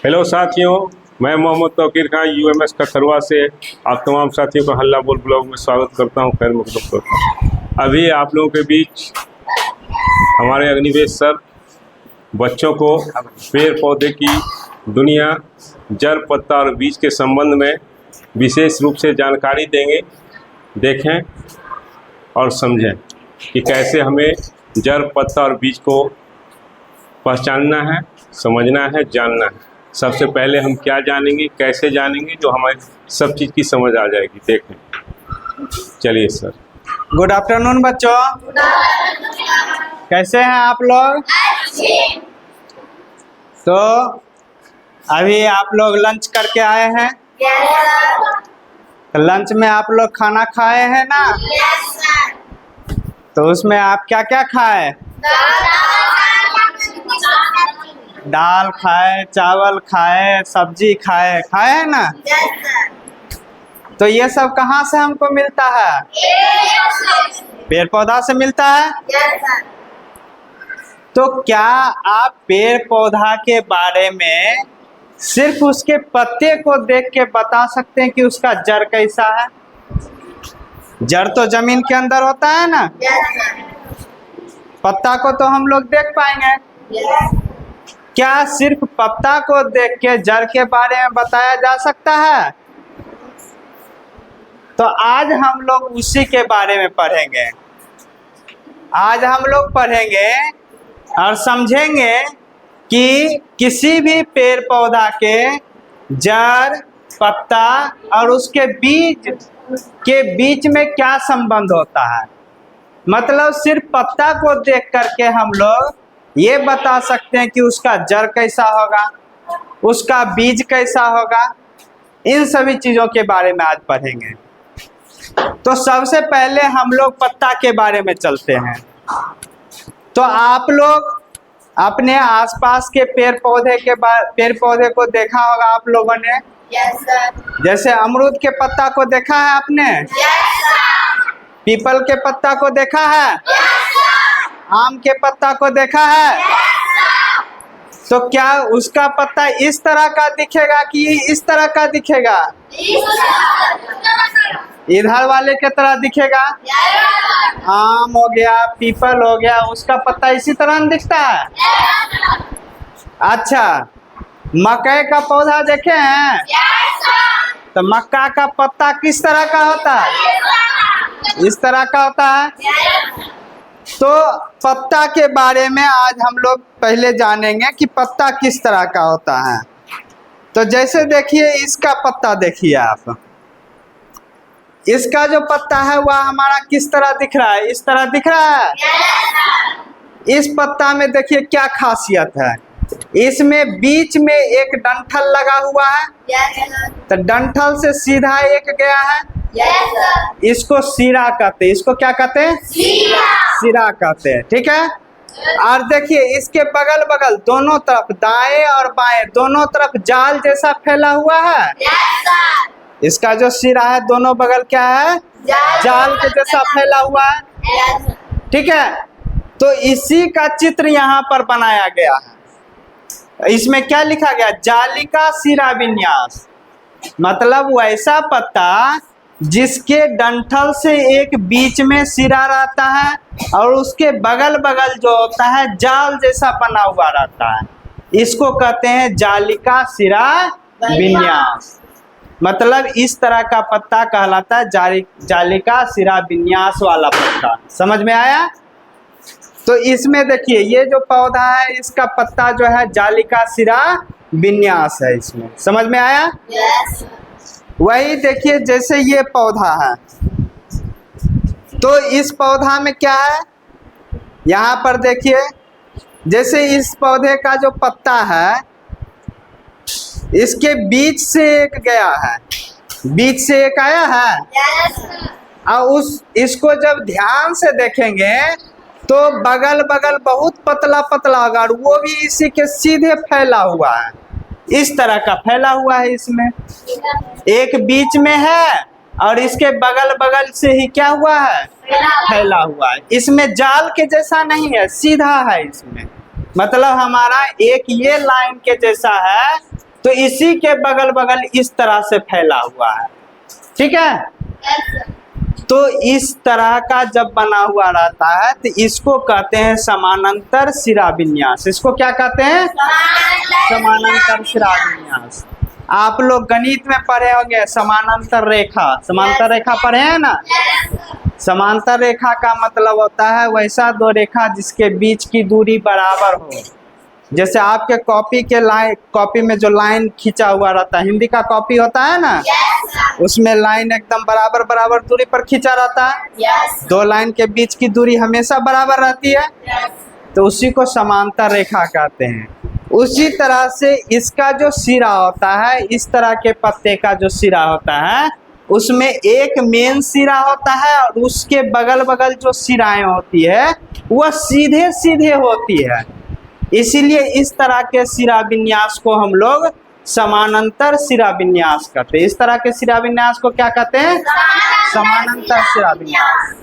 Hello साथियों, मैं Mohammad Tauqeer Khan UMS कखरवा से आप तमाम साथियों का हल्ला बोल ब्लॉग में स्वागत करता हूं, खैर मकदम करता हूं। अभी आप लोगों के बीच हमारे अग्निवेश सर बच्चों को पेड़ पौधे की दुनिया, जड़, पत्ता और बीज के संबंध में विशेष रूप से जानकारी देंगे। देखें और समझें कि कैसे हमें जड़, पत्ता और बीज को पहचानना है, समझना है, जानना है। सबसे पहले हम क्या जानेंगे, कैसे जानेंगे, जो हमें सब चीज़ की समझ आ जाएगी। देखें, चलिए सर। गुड आफ्टरनून बच्चों, कैसे हैं आप लोग? तो अभी आप लोग लंच करके आए हैं? तो लंच में आप लोग खाना खाए हैं ना? तो उसमें आप क्या क्या खाए? दाल खाए, चावल खाए, सब्जी खाए हैं ना? तो ये सब कहाँ से हमको मिलता है? पेड़ पौधा से मिलता है। तो क्या आप पेड़ पौधा के बारे में सिर्फ उसके पत्ते को देख के बता सकते हैं कि उसका जड़ कैसा है? जड़ तो जमीन के अंदर होता है ना? पत्ता को तो हम लोग देख पाएंगे। क्या सिर्फ पत्ता को देख के जड़ के बारे में बताया जा सकता है? तो आज हम लोग उसी के बारे में पढ़ेंगे। आज हम लोग पढ़ेंगे और समझेंगे कि किसी भी पेड़ पौधा के जड़, पत्ता और उसके बीज के बीच में क्या संबंध होता है। मतलब सिर्फ पत्ता को देख करके हम लोग ये बता सकते हैं कि उसका जड़ कैसा होगा, उसका बीज कैसा होगा। इन सभी चीज़ों के बारे में आज पढ़ेंगे। तो सबसे पहले हम लोग पत्ता के बारे में चलते हैं। तो आप लोग अपने आसपास के पेड़ पौधे को देखा होगा आप लोगों ने? Yes sir. जैसे अमरूद के पत्ता को देखा है आपने? Yes sir. पीपल के पत्ता को देखा है? Yes sir. आम के पत्ता को देखा है? Yes sir. तो क्या उसका पत्ता इस तरह का दिखेगा कि इस तरह का दिखेगा? इधर वाले के तरह दिखेगा? आम हो गया, पीपल हो गया, उसका पत्ता इसी तरह दिखता है। अच्छा, मकई का पौधा देखे हैं? तो मक्का का पत्ता किस तरह का होता है? इस तरह का होता है। तो पत्ता के बारे में आज हम लोग पहले जानेंगे कि पत्ता किस तरह का होता है। तो जैसे देखिए, इसका पत्ता देखिए आप। इसका जो पत्ता है वह हमारा किस तरह दिख रहा है? इस तरह दिख रहा है। इस पत्ता में देखिए क्या खासियत है। इसमें बीच में एक डंठल लगा हुआ है। तो डंठल से सीधा एक गया है। इसको सिरा कहते हैं। इसको क्या कहते हैं? सिरा कहते हैं। ठीक है। और देखिए इसके बगल बगल दोनों तरफ, दाएं और बाएं दोनों तरफ जाल जैसा फैला हुआ है। इसका जो सिरा है दोनों बगल क्या है? जाल के जैसा फैला हुआ है। ठीक है। तो इसी का चित्र यहाँ पर बनाया गया है। इसमें क्या लिखा गया? जालिका सिरा विन्यास। मतलब वैसा पत्ता जिसके डंठल से एक बीच में सिरा रहता है और उसके बगल बगल जो होता है जाल जैसा बना हुआ रहता है। इसको कहते हैं जालिका सिरा विन्यास। मतलब इस तरह का पत्ता कहलाता है जालिका सिरा विन्यास वाला पत्ता। समझ में आया? तो इसमें देखिए ये जो पौधा है इसका पत्ता जो है जालिका सिरा विन्यास है। इसमें समझ में आया? यस। वही देखिए जैसे ये पौधा है, तो इस पौधा में क्या है? यहाँ पर देखिए, जैसे इस पौधे का जो पत्ता है इसके बीच से एक गया है, बीच से एक आया है। और इसको जब ध्यान से देखेंगे तो बगल बगल बहुत पतला पतला होगा और वो भी इसी के सीधे फैला हुआ है। इस तरह का फैला हुआ है। इसमें एक बीच में है और इसके बगल बगल से ही क्या हुआ है? फैला हुआ है। इसमें जाल के जैसा नहीं है, सीधा है। इसमें मतलब हमारा एक ये लाइन के जैसा है तो इसी के बगल बगल इस तरह से फैला हुआ है, ठीक है। Yes, sir. तो इस तरह का जब बना हुआ रहता है तो इसको कहते हैं समानांतर शिरा विन्यास। इसको क्या कहते हैं? समानांतर शिरा विन्यास। आप लोग गणित में पढ़े होंगे समानांतर रेखा, समांतर रेखा पढ़े हैं ना। समांतर रेखा का मतलब होता है वैसा दो रेखा जिसके बीच की दूरी बराबर हो। जैसे आपके कॉपी में जो लाइन खींचा हुआ रहता है, हिंदी का कॉपी होता है ना, उसमें लाइन एकदम बराबर बराबर दूरी पर खींचा रहता है। Yes. दो लाइन के बीच की दूरी हमेशा बराबर रहती है, Yes. तो उसी को समांतर रेखा कहते हैं। उसी तरह से इसका जो सिरा होता है, इस तरह के पत्ते का जो सिरा होता है, उसमें एक मेन सिरा होता है और उसके बगल बगल जो सिराएं होती है वह सीधे सीधे होती है। इसीलिए इस तरह के शिरा विन्यास को हम लोग समानांतर शिरा विन्यास कहते हैं। इस तरह के शिरा विन्यास को क्या कहते हैं? समानांतर शिरा विन्यास।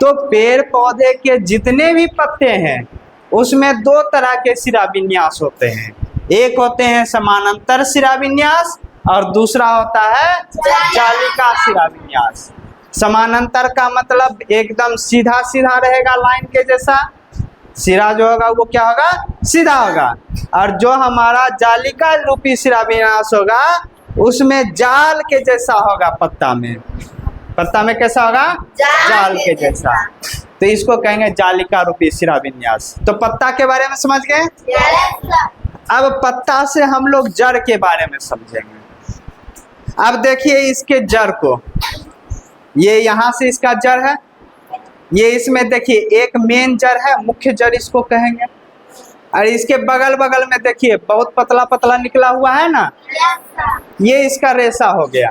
तो पेड़ पौधे के जितने भी पत्ते हैं उसमें दो तरह के शिरा विन्यास होते हैं। एक होते हैं समानांतर शिरा विन्यास और दूसरा होता है जालिका शिरा विन्यास। समानांतर का मतलब एकदम सीधा सीधा रहेगा, लाइन के जैसा। सिरा जो होगा वो क्या होगा? सीधा होगा। और जो हमारा जालिका रूपी शिरा विन्यास होगा उसमें जाल के जैसा होगा। पत्ता में कैसा होगा? जाल के जैसा। तो इसको कहेंगे जालिका रूपी शिरा विन्यास। तो पत्ता के बारे में समझ गए। Yes, sir. अब पत्ता से हम लोग जड़ के बारे में समझेंगे। अब देखिए इसके जड़ को, ये यहाँ से इसका जड़ है, ये इसमें देखिए एक मेन जड़ है, मुख्य जड़ इसको कहेंगे। और इसके बगल बगल में देखिए बहुत पतला पतला निकला हुआ है ना, Yes, sir. ये इसका रेशा हो गया,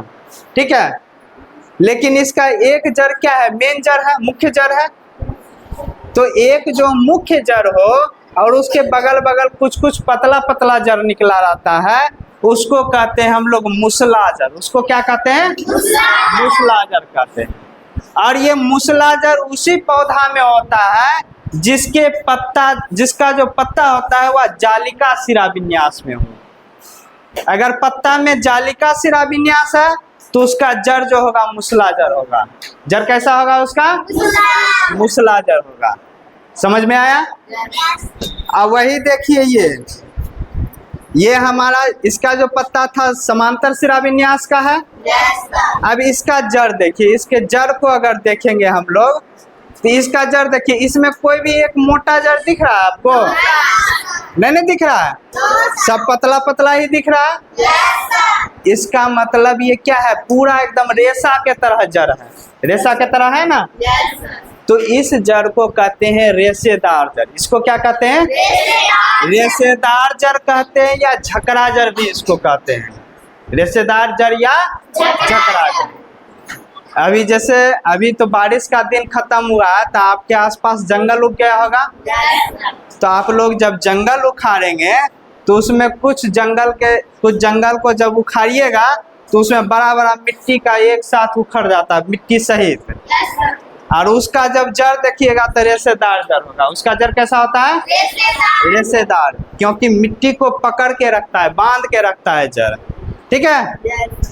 ठीक है। लेकिन इसका एक जड़ क्या है? मेन जड़ है, मुख्य जड़ है। तो एक जो मुख्य जड़ हो और उसके बगल बगल कुछ कुछ पतला पतला जड़ निकला रहता है, उसको कहते हैं हम लोग मुसला जड़। उसको क्या कहते हैं? मुसला जड़ कहते हैं। और ये मुसला जड़ उसी पौधा में होता है जिसका जो पत्ता होता है वह जालिका शिरा विन्यास में हो। अगर पत्ता में जालिका शिरा विन्यास है तो उसका जड़ जो होगा मुसला जड़ होगा। जड़ कैसा होगा उसका? मुसला जड़ होगा। समझ में आया? अब वही देखिए ये हमारा इसका जो पत्ता था समांतर शिरा विन्यास का है। Yes, sir. अब इसका जड़ देखिए, इसके जड़ को अगर देखेंगे हम लोग तो इसका जड़ देखिए, इसमें कोई भी एक मोटा जड़ दिख रहा है आपको? नहीं दिख रहा है, सब पतला पतला ही दिख रहा है। Yes, sir. इसका मतलब ये क्या है? पूरा एकदम रेशा के तरह जड़ है, रेशा के तरह है ना। Yes, sir. तो इस जड़ को कहते हैं रेशेदार जड़। इसको क्या कहते हैं? रेशेदार जड़ कहते हैं या झकरा जड़ भी इसको कहते हैं। रेशेदार जड़ या झकरा जड़। अभी तो बारिश का दिन खत्म हुआ है तो आपके आसपास जंगल उग गया होगा। Yes, sir. तो आप लोग जब जंगल उखाड़ेंगे तो उसमें कुछ जंगल को जब उखाड़िएगा तो उसमें बड़ा बड़ा मिट्टी का एक साथ उखड़ जाता है, मिट्टी सहित। Yes, sir. और उसका जब जड़ देखिएगा तो रेशेदार जड़ होगा। उसका जड़ कैसा होता है? रेशेदार, क्योंकि मिट्टी को पकड़ के रखता है, बांध के रखता है जड़, ठीक है। Yes.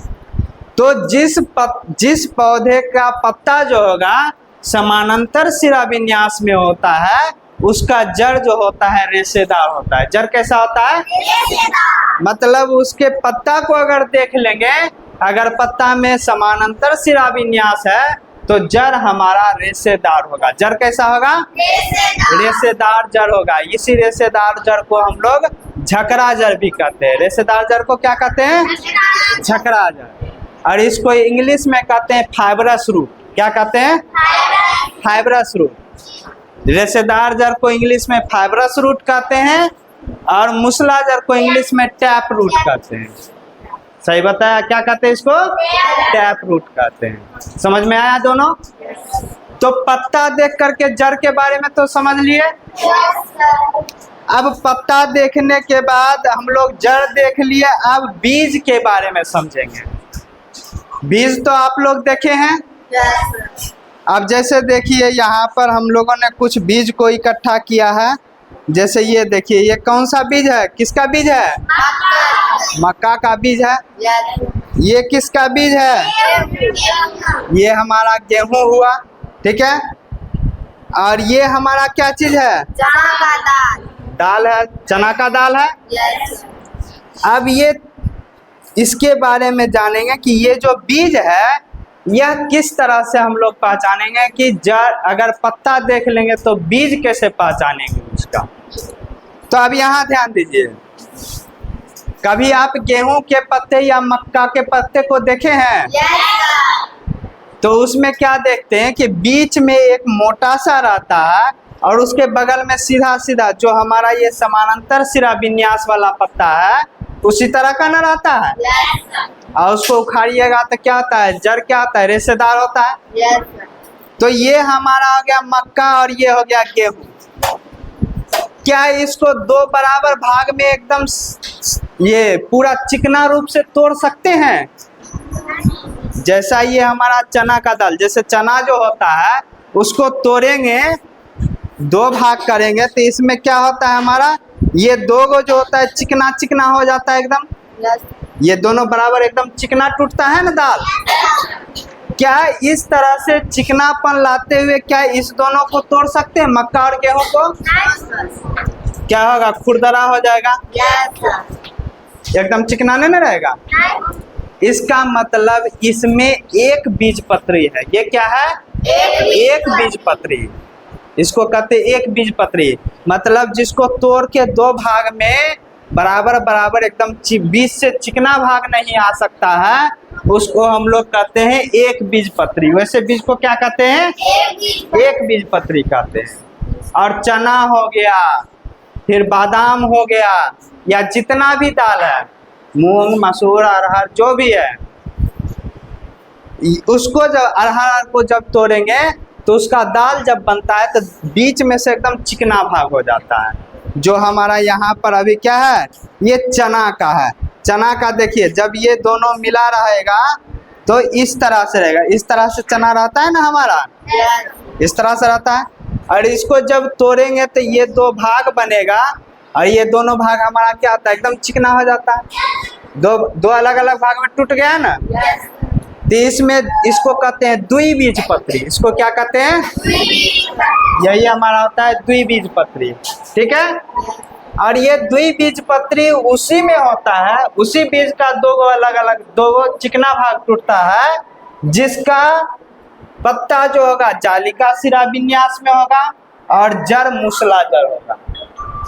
तो जिस पौधे का पत्ता जो होगा समानांतर शिरा विन्यास में होता है उसका जड़ जो होता है रेशेदार होता है। जड़ कैसा होता है? मतलब उसके पत्ता को अगर देख लेंगे, अगर पत्ता में समानांतर शिरा विन्यास है तो जड़ हमारा रेशेदार होगा। जड़ कैसा होगा? रेशेदार जड़ होगा। इसी रेशेदार जड़ को हम लोग झकरा जड़ भी कहते हैं। रेशेदार जड़ को क्या कहते हैं? झकरा जड़। और इसको इंग्लिश में कहते हैं फाइबरस रूट। क्या कहते हैं? Fibrous root. रेशेदार जड़ को इंग्लिश में फाइबरस रूट कहते हैं और मुसला जड़ को इंग्लिश में टैप रूट कहते हैं। सही बताया? क्या कहते हैं इसको? टैप रूट कहते हैं। समझ में आया दोनों? तो पत्ता देख करके जड़ के बारे में तो समझ लिए। अब पत्ता देखने के बाद हम लोग जड़ देख लिए, अब बीज के बारे में समझेंगे। बीज तो आप लोग देखे हैं। अब जैसे देखिए यहाँ पर हम लोगों ने कुछ बीज को इकट्ठा किया है। जैसे ये देखिए, ये कौन सा बीज है? किसका बीज है? मक्का का बीज है। ये किसका बीज है? ये हमारा गेहूं हुआ, ठीक है। और ये हमारा क्या चीज है? चना का दाल। दाल है, चना का दाल है। अब ये इसके बारे में जानेंगे कि ये जो बीज है यह किस तरह से हम लोग पहचानेंगे कि जड़, अगर पत्ता देख लेंगे तो बीज कैसे पहचानेंगे उसका। तो अब यहाँ ध्यान दीजिए, कभी आप गेहूं के पत्ते या मक्का के पत्ते को देखे हैं? तो उसमें क्या देखते हैं कि बीच में एक मोटा सा रहता है और उसके बगल में सीधा सीधा जो हमारा ये समानांतर सिरा विन्यास वाला पत्ता है उसी तरह का न रहता है। और उसको उखाड़िएगा तो क्या होता है? जड़ क्या होता है? रेशेदार होता है। तो ये हमारा हो गया मक्का और ये हो गया गेहूं। क्या इसको दो बराबर भाग में एकदम ये पूरा चिकना रूप से तोड़ सकते हैं? जैसा ये हमारा चना का दाल, जैसे चना जो होता है उसको तोड़ेंगे, दो भाग करेंगे तो इसमें क्या होता है हमारा, ये दो गो जो होता है चिकना चिकना हो जाता है एकदम। ये दोनों बराबर एकदम चिकना टूटता है ना दाल। क्या इस तरह से चिकनापन लाते हुए क्या इस दोनों को तोड़ सकते हैं, मक्का और गेहूं को? क्या होगा? खुरदरा हो जाएगा, एकदम चिकना नहीं रहेगा। इसका मतलब इसमें एक बीज पत्री है। ये क्या है? एक बीज पत्री। इसको कहते हैं एक बीज पत्री। मतलब जिसको तोड़ के दो भाग में बराबर बराबर एकदम बीज से चिकना भाग नहीं आ सकता है, उसको हम लोग कहते हैं एक बीज पत्री। वैसे बीज को क्या कहते हैं? एक बीज पत्री कहते हैं। और चना हो गया, फिर बादाम हो गया, या जितना भी दाल है, मूंग मसूर अरहर जो भी है, उसको जब अरहर को जब तोड़ेंगे तो उसका दाल जब बनता है तो बीच में से एकदम चिकना भाग हो जाता है। जो हमारा यहाँ पर अभी क्या है, ये चना का है। चना का देखिए, जब ये दोनों मिला रहेगा तो इस तरह से रहेगा। इस तरह से चना रहता है ना हमारा, इस तरह से रहता है। और इसको जब तोड़ेंगे तो ये दो भाग बनेगा और ये दोनों भाग हमारा क्या होता है? एकदम चिकना हो जाता है। दो अलग अलग भाग में टूट गया ना। तो इसमें इसको कहते हैं द्विबीजपत्री। इसको क्या कहते हैं? यही हमारा होता है द्विबीजपत्री, ठीक है। और ये द्विबीजपत्री उसी में होता है, उसी बीज का दो अलग अलग दो चिकना भाग टूटता है, जिसका पत्ता जो होगा जालिका सिरा विन्यास में होगा और जड़ मूसला जड़ होगा।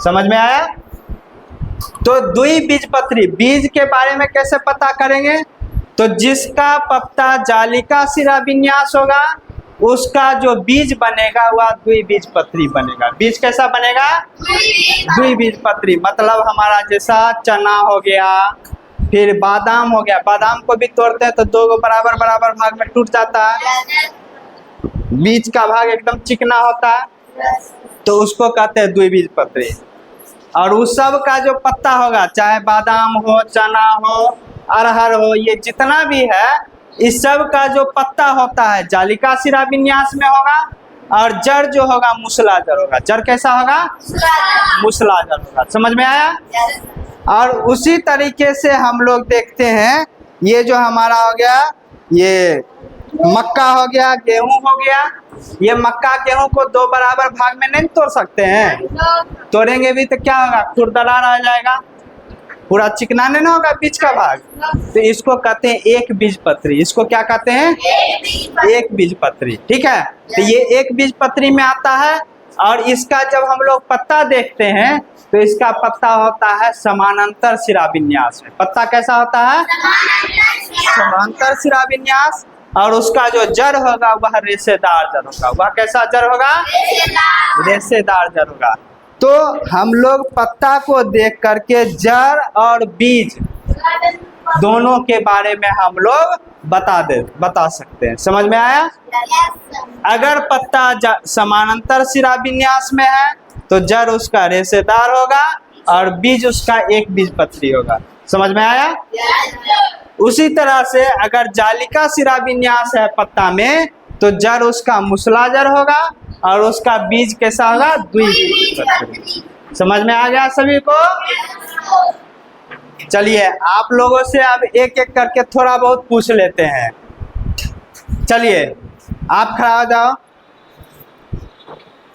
समझ में आया? तो द्विबीजपत्री बीज के बारे में कैसे पता करेंगे? तो जिसका पत्ता जालिका सिरा विन्यास होगा उसका जो बीज बनेगा वह द्विबीजपत्री बनेगा। बीज कैसा बनेगा? द्विबीजपत्री। मतलब हमारा जैसा चना हो गया, फिर बादाम हो गया। बादाम को भी तोड़ते हैं तो दो गो बराबर बराबर भाग में टूट जाता है, बीज का भाग एकदम चिकना होता है, तो उसको कहते हैं द्विबीजपत्री। और उस सब का जो पत्ता होगा, चाहे बादाम हो, चना हो, अरहर हो, ये जितना भी है, इस सब का जो पत्ता होता है जालिका सिरा विन्यास में होगा और जड़ जो होगा मूसला जड़ होगा। जड़ कैसा होगा? मूसला जड़ होगा। समझ में आया? और उसी तरीके से हम लोग देखते हैं, ये जो हमारा हो गया, ये मक्का हो गया, गेहूं हो गया। ये मक्का गेहूं को दो बराबर भाग में नहीं तोड़ सकते हैं। तोड़ेंगे भी तो क्या होगा? खुरदरा रह जाएगा, पूरा चिकना नहीं होगा बीज का भाग। तो इसको कहते हैं एक बीजपत्री। इसको क्या कहते हैं? एक बीजपत्री, ठीक है। तो ये एक बीजपत्री में आता है। और इसका जब हम लोग पत्ता देखते हैं तो इसका पत्ता होता है समानांतर सिरा विन्यास में। पत्ता कैसा होता है? समानांतर सिरा विन्यास। और उसका जो जड़ होगा वह रेशेदार जड़ होगा। वह कैसा जड़ होगा? रेशेदार जड़ होगा। तो हम लोग पत्ता को देख करके जड़ और बीज दोनों के बारे में हम लोग बता सकते हैं। समझ में आया? अगर पत्ता समानांतर सिरा विन्यास में है तो जड़ उसका रेशेदार होगा और बीज उसका एक बीजपत्री होगा। समझ में आया? उसी तरह से अगर जालिका सिरा विन्यास है पत्ता में तो जड़ उसका मूसला जड़ होगा और उसका बीज कैसा होगा? द्विबीजपत्री। समझ में आ गया सभी को? चलिए आप लोगों से अब एक एक करके थोड़ा बहुत पूछ लेते हैं। चलिए आप खड़ा हो जाओ।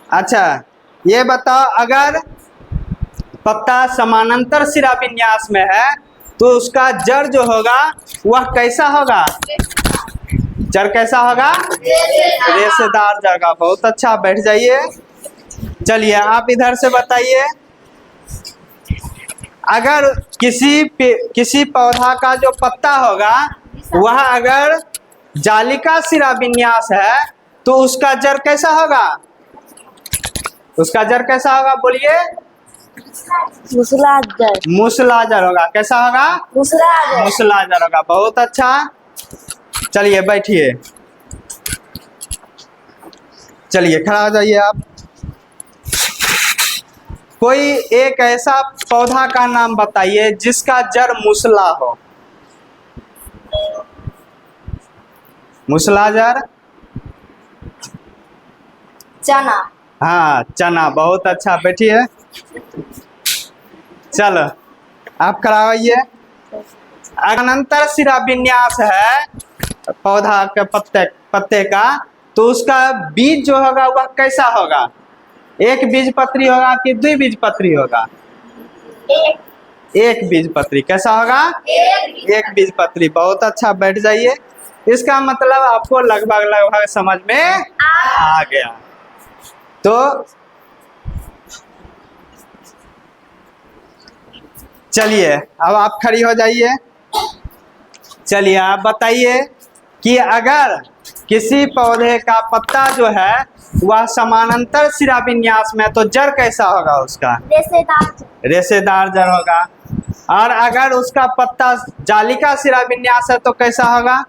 अच्छा ये बताओ, अगर पत्ता समानांतर शिरा विन्यास में है तो उसका जड़ जो होगा वह कैसा होगा? जड़ कैसा होगा? रेशेदार जड़ का। बहुत अच्छा, बैठ जाइए। चलिए आप इधर से बताइए, अगर किसी पौधा का जो पत्ता होगा वह अगर जालिका शिरा विन्यास है तो उसका जड़ कैसा होगा? उसका जड़ कैसा होगा? बोलिए। मूसलाधार। मूसलाधार होगा। कैसा होगा? मूसलाधार। मूसलाधार होगा। बहुत अच्छा। चलिए बैठिए। चलिए खड़ा हो जाइए आप। कोई एक ऐसा पौधा का नाम बताइए जिसका जड़ मूसला हो। मूसलाधार। चना। हाँ चना। बहुत अच्छा, बैठिए। चलो आप खड़ा होइए। अनंतर शिरा विन्यास है पौधा के पत्ते का, तो उसका बीज जो होगा वह कैसा होगा? एक बीजपत्री होगा कि द्विबीजपत्री होगा? एक बीजपत्री। कैसा होगा? एक बीजपत्री। बहुत अच्छा, बैठ जाइए। इसका मतलब आपको लगभग समझ में आ गया। तो चलिए अब आप खड़ी हो जाइए। चलिए आप बताइए कि अगर किसी पौधे का पत्ता जो है वह समानांतर शिरा विन्यास में, तो जड़ कैसा होगा उसका? रेशेदार। रेशेदार जड़ होगा। और अगर उसका पत्ता जालिका शिरा विन्यास है तो कैसा होगा?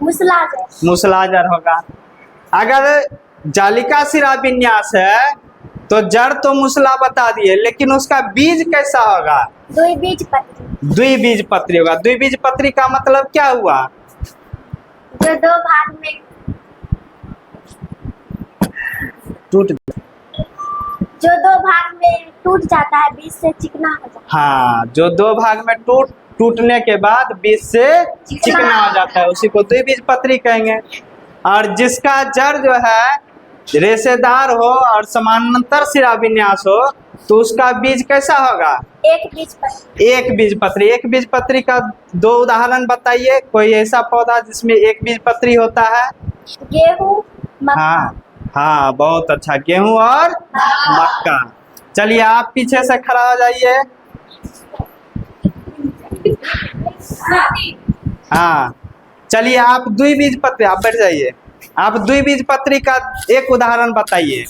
मूसलाधार। मूसलाधार होगा। अगर जालिका शिरा विन्यास है तो जड़ तो मूसला बता दिए, लेकिन उसका बीज कैसा होगा? द्विबीजपत्री। द्विबीजपत्री होगा। द्विबीजपत्री का मतलब क्या हुआ? जो दो भाग में टूट जाता है, बीज से चिकना हो जाता है। हाँ, जो दो भाग में टूटने के बाद बीज से चिकना हो जाता है, उसी को द्विबीजपत्री कहेंगे। और जिसका जड़ जो है रेशेदार हो और समानांतर शिरा विन्यास हो तो उसका बीज कैसा होगा? एक बीजपत्री। एक बीजपत्री। एक बीजपत्री का दो उदाहरण बताइए। कोई ऐसा पौधा जिसमें एक बीजपत्री होता है? गेहूं, मक्का। हाँ हाँ, बहुत अच्छा। गेहूं और मक्का। चलिए आप पीछे से खड़ा हो जाइए। हाँ चलिए आप द्विबीजपत्री, आप बैठ जाइए। आप द्विबीजपत्री का एक उदाहरण बताइए।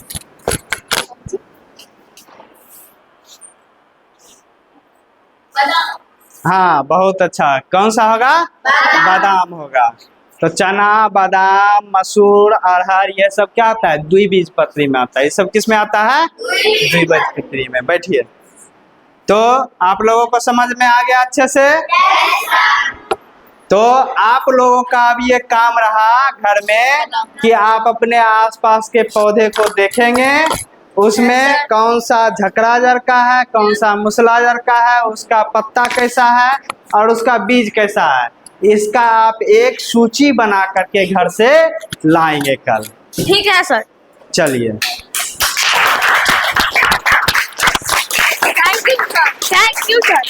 हाँ बहुत अच्छा। कौन सा होगा? बादाम होगा। तो चना, बादाम, मसूर, अरहर ये सब क्या आता है? द्विबीजपत्री में आता है। ये सब किस में आता है? द्विबीजपत्री में। बैठिए। तो आप लोगों को समझ में आ गया अच्छे से? तो आप लोगों का अब ये काम रहा घर में कि आप अपने आसपास के पौधे को देखेंगे, उसमें कौन सा झकड़ा जड़ का है, कौन सा मूसलाधार का है, उसका पत्ता कैसा है और उसका बीज कैसा है। इसका आप एक सूची बना करके घर से लाएंगे कल। ठीक है सर। चलिए। Thank you sir. Thank you sir.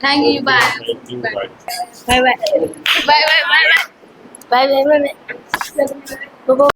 Thank you. Bye. Bye. Bye. Bye. Bye. Bye. Bye. Bye. Bye. Bye. Bye.